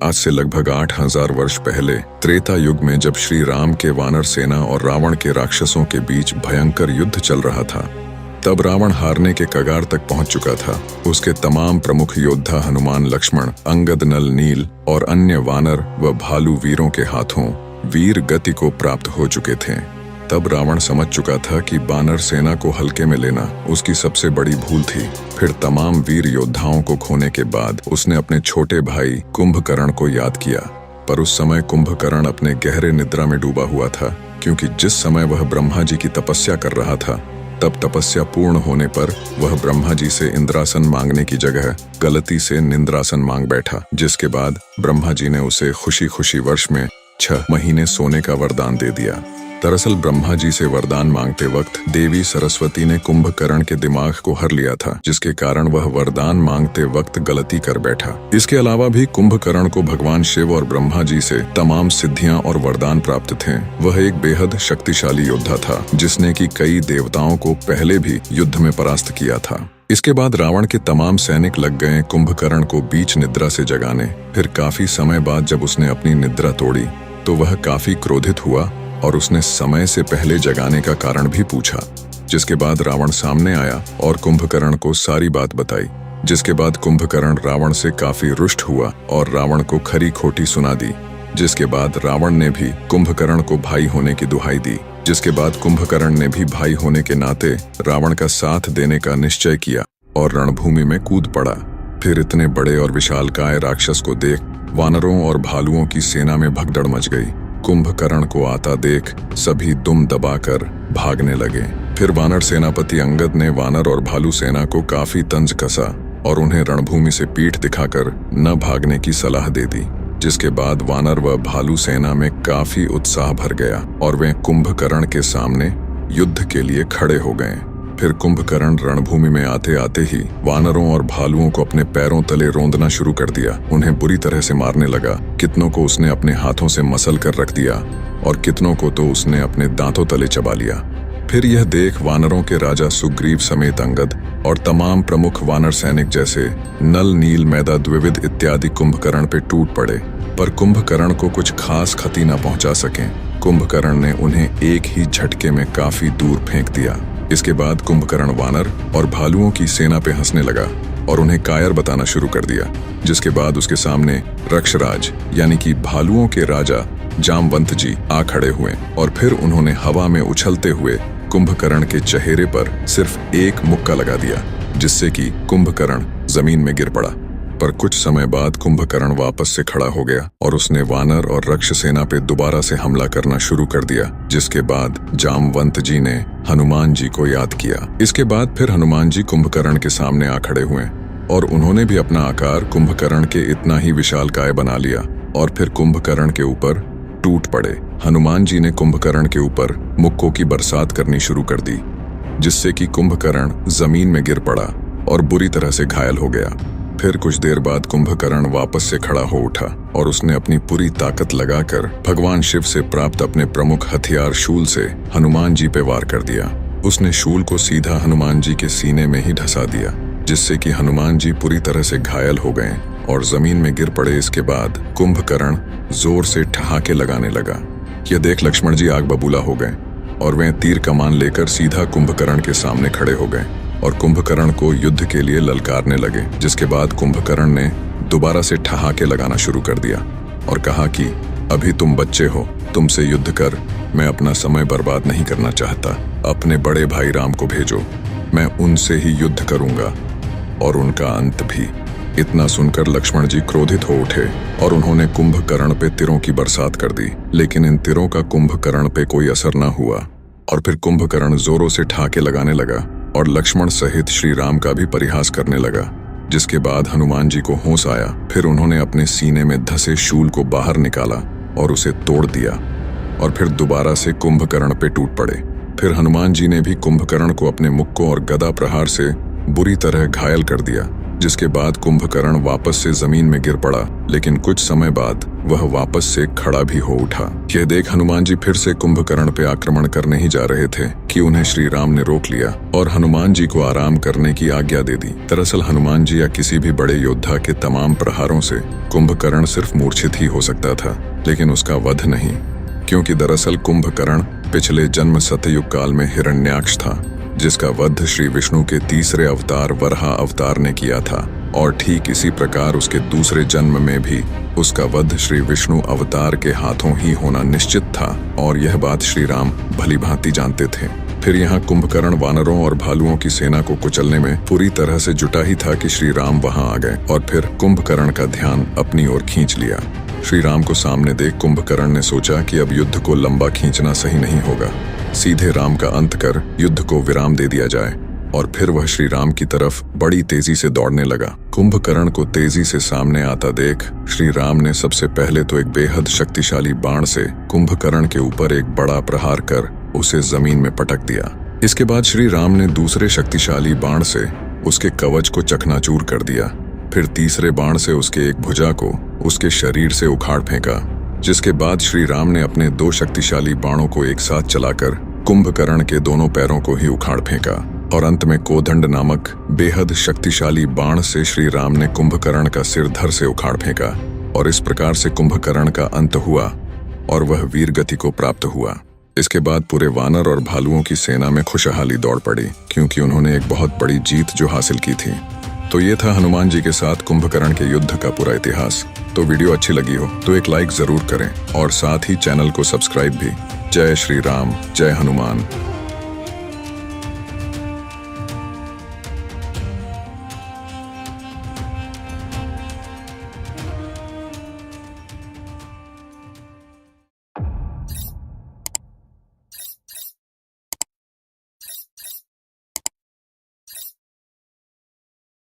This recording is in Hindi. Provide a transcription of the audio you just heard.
आज से लगभग 8000 वर्ष पहले त्रेता युग में जब श्री राम के वानर सेना और रावण के राक्षसों के बीच भयंकर युद्ध चल रहा था, तब रावण हारने के कगार तक पहुंच चुका था। उसके तमाम प्रमुख योद्धा हनुमान, लक्ष्मण, अंगद, नल, नील और अन्य वानर व भालू वीरों के हाथों वीर गति को प्राप्त हो चुके थे। तब रावण समझ चुका था कि वानर सेना को हल्के में लेना उसकी सबसे बड़ी भूल थी। फिर तमाम वीर योद्धाओं को खोने के बाद उसने अपने छोटे भाई कुंभकर्ण को याद किया। पर उस समय कुंभकर्ण अपने गहरे निद्रा में डूबा हुआ था, क्योंकि जिस समय वह ब्रह्मा जी की तपस्या कर रहा था, तब तपस्या पूर्ण होने पर वह ब्रह्मा जी से इंद्रासन मांगने की जगह गलती से निंद्रासन मांग बैठा, जिसके बाद ब्रह्मा जी ने उसे खुशी खुशी वर्ष में 6 महीने सोने का वरदान दे दिया। दरअसल ब्रह्मा जी से वरदान मांगते वक्त देवी सरस्वती ने कुंभकर्ण के दिमाग को हर लिया था, जिसके कारण वह वरदान मांगते वक्त गलती कर बैठा। इसके अलावा भी कुंभकर्ण को भगवान शिव और ब्रह्मा जी से तमाम सिद्धियां और वरदान प्राप्त थे। वह एक बेहद शक्तिशाली योद्धा था, जिसने कि कई देवताओं को पहले भी युद्ध में परास्त किया था। इसके बाद रावण के तमाम सैनिक लग गए कुंभकर्ण को बीच निद्रा से जगाने। फिर काफी समय बाद जब उसने अपनी निद्रा तोड़ी तो वह काफी क्रोधित हुआ और उसने समय से पहले जगाने का कारण भी पूछा, जिसके बाद रावण सामने आया और कुंभकर्ण को सारी बात बताई। जिसके बाद कुंभकर्ण रावण से काफी रुष्ट हुआ और रावण को खरी खोटी सुना दी। जिसके बाद रावण ने भी कुंभकर्ण को भाई होने की दुहाई दी। जिसके बाद कुंभकर्ण ने भी भाई होने के नाते रावण का साथ देने का निश्चय किया और रणभूमि में कूद पड़ा। फिर इतने बड़े और विशालकाय राक्षस को देख वानरों और भालुओं की सेना में भगदड़ मच गई। कुंभकर्ण को आता देख सभी दुम दबाकर भागने लगे। फिर वानर सेनापति अंगद ने वानर और भालू सेना को काफी तंज कसा और उन्हें रणभूमि से पीठ दिखाकर न भागने की सलाह दे दी। जिसके बाद वानर व भालू सेना में काफी उत्साह भर गया और वे कुंभकर्ण के सामने युद्ध के लिए खड़े हो गए। फिर कुंभकर्ण रणभूमि में आते आते ही वानरों और भालुओं को अपने पैरों तले रौंदना शुरू कर दिया। उन्हें बुरी तरह से मारने लगा। कितनों को उसने अपने हाथों से मसल कर रख दिया और कितनों को तो उसने अपने दांतों तले चबा लिया। फिर यह देख वानरों के राजा सुग्रीव समेत अंगद और तमाम प्रमुख वानर सैनिक जैसे नल, नील, मैदा, द्विविद इत्यादि कुंभकर्ण पे टूट पड़े, पर कुंभकर्ण को कुछ खास क्षति न पहुंचा सके। कुंभकर्ण ने उन्हें एक ही झटके में काफी दूर फेंक दिया। इसके बाद कुंभकर्ण वानर और भालुओं की सेना पे हंसने लगा और उन्हें कायर बताना शुरू कर दिया। जिसके बाद उसके सामने रक्षराज यानी कि भालुओं के राजा जामवंत जी आ खड़े हुए और फिर उन्होंने हवा में उछलते हुए कुंभकर्ण के चेहरे पर सिर्फ एक मुक्का लगा दिया, जिससे कि कुंभकर्ण जमीन में गिर पड़ा। पर कुछ समय बाद कुंभकर्ण वापस से खड़ा हो गया और उसने वानर और रक्ष सेना पे दोबारा से हमला करना शुरू कर दिया। जिसके बाद जामवंत जी ने हनुमान जी को याद किया। इसके बाद फिर हनुमान जी कुंभकर्ण के सामने आ खड़े हुए और उन्होंने भी अपना आकार कुंभकर्ण के इतना ही विशालकाय बना लिया और फिर कुंभकर्ण के ऊपर टूट पड़े। हनुमान जी ने कुंभकर्ण के ऊपर मुक्कों की बरसात करनी शुरू कर दी, जिससे कि कुंभकर्ण जमीन में गिर पड़ा और बुरी तरह से घायल हो गया। फिर कुछ देर बाद कुंभकर्ण वापस से खड़ा हो उठा और उसने अपनी पूरी ताकत लगाकर भगवान शिव से प्राप्त अपने प्रमुख हथियार शूल से हनुमान जी पे वार कर दिया। उसने शूल को सीधा हनुमान जी के सीने में ही धंसा दिया, जिससे कि हनुमान जी पूरी तरह से घायल हो गए और जमीन में गिर पड़े। इसके बाद कुंभकर्ण जोर से ठहाके लगाने लगा। यह देख लक्ष्मण जी आग बबूला हो गए और वे तीर कमान लेकर सीधा कुंभकर्ण के सामने खड़े हो गए और कुंभकर्ण को युद्ध के लिए ललकारने लगे। जिसके बाद कुंभकर्ण ने दोबारा से ठहाके लगाना शुरू कर दिया और कहा कि अभी तुम बच्चे हो, तुमसे युद्ध कर मैं अपना समय बर्बाद नहीं करना चाहता। अपने बड़े भाई राम को भेजो, मैं उनसे ही युद्ध करूंगा और उनका अंत भी। इतना सुनकर लक्ष्मण जी क्रोधित हो उठे और उन्होंने कुंभकर्ण पे तीरों की बरसात कर दी, लेकिन इन तीरों का कुंभकर्ण पे कोई असर न हुआ और फिर कुंभकर्ण जोरों से ठहाके लगाने लगा और लक्ष्मण सहित श्री राम का भी परिहास करने लगा। जिसके बाद हनुमान जी को होश आया। फिर उन्होंने अपने सीने में धंसे शूल को बाहर निकाला और उसे तोड़ दिया और फिर दोबारा से कुंभकर्ण पे टूट पड़े। फिर हनुमान जी ने भी कुंभकर्ण को अपने मुक्कों और गदा प्रहार से बुरी तरह घायल कर दिया। जिसके बाद कुंभकर्ण वापस से जमीन में गिर पड़ा, लेकिन कुछ समय बाद वह वापस से खड़ा भी हो उठा। यह देख हनुमान जी फिर से कुंभकर्ण पे आक्रमण करने ही जा रहे थे कि उन्हें श्री राम ने रोक लिया और हनुमान जी को आराम करने की आज्ञा दे दी। दरअसल हनुमान जी या किसी भी बड़े योद्धा के तमाम प्रहारों से कुंभकर्ण सिर्फ मूर्छित ही हो सकता था, लेकिन उसका वध नहीं, क्योंकि दरअसल कुंभकर्ण पिछले जन्म सतयुग काल में हिरण्याक्ष था, जिसका वध श्री विष्णु के तीसरे अवतार वराह अवतार ने किया था। और ठीक इसी प्रकार उसके दूसरे जन्म में भी उसका वध श्री विष्णु अवतार के हाथों ही होना निश्चित था, और यह बात श्री राम भली भांति जानते थे। फिर यहाँ कुंभकर्ण वानरों और भालुओं की सेना को कुचलने में पूरी तरह से जुटा ही था कि श्री राम वहां आ गए और फिर कुंभकर्ण का ध्यान अपनी ओर खींच लिया। श्री राम को सामने देख कुंभकर्ण ने सोचा कि अब युद्ध को लंबा खींचना सही नहीं होगा, सीधे राम का अंत कर युद्ध को विराम दे दिया जाए। और फिर वह श्री राम की तरफ बड़ी तेजी से दौड़ने लगा। कुंभकर्ण को तेजी से सामने आता देख श्री राम ने सबसे पहले तो एक बेहद शक्तिशाली बाण से कुंभकर्ण के ऊपर एक बड़ा प्रहार कर उसे जमीन में पटक दिया। इसके बाद श्री राम ने दूसरे शक्तिशाली बाण से उसके कवच को चकनाचूर कर दिया। फिर तीसरे बाण से उसके एक भुजा को उसके शरीर से उखाड़ फेंका, जिसके बाद श्री राम ने अपने दो शक्तिशाली बाणों को एक साथ चलाकर कुंभकर्ण के दोनों पैरों को ही उखाड़ फेंका। और अंत में कोदंड नामक बेहद शक्तिशाली बाण से श्री राम ने कुंभकर्ण का सिर धड़ से उखाड़ फेंका। और इस प्रकार से कुंभकर्ण का अंत हुआ और वह वीर गति को प्राप्त हुआ। इसके बाद पूरे वानर और भालुओं की सेना में खुशहाली दौड़ पड़ी, क्योंकि उन्होंने एक बहुत बड़ी जीत जो हासिल की थी। तो ये था हनुमान जी के साथ कुंभकर्ण के युद्ध का पूरा इतिहास। तो वीडियो अच्छी लगी हो तो एक लाइक जरूर करें और साथ ही चैनल को सब्सक्राइब भी। जय श्री राम, जय हनुमान।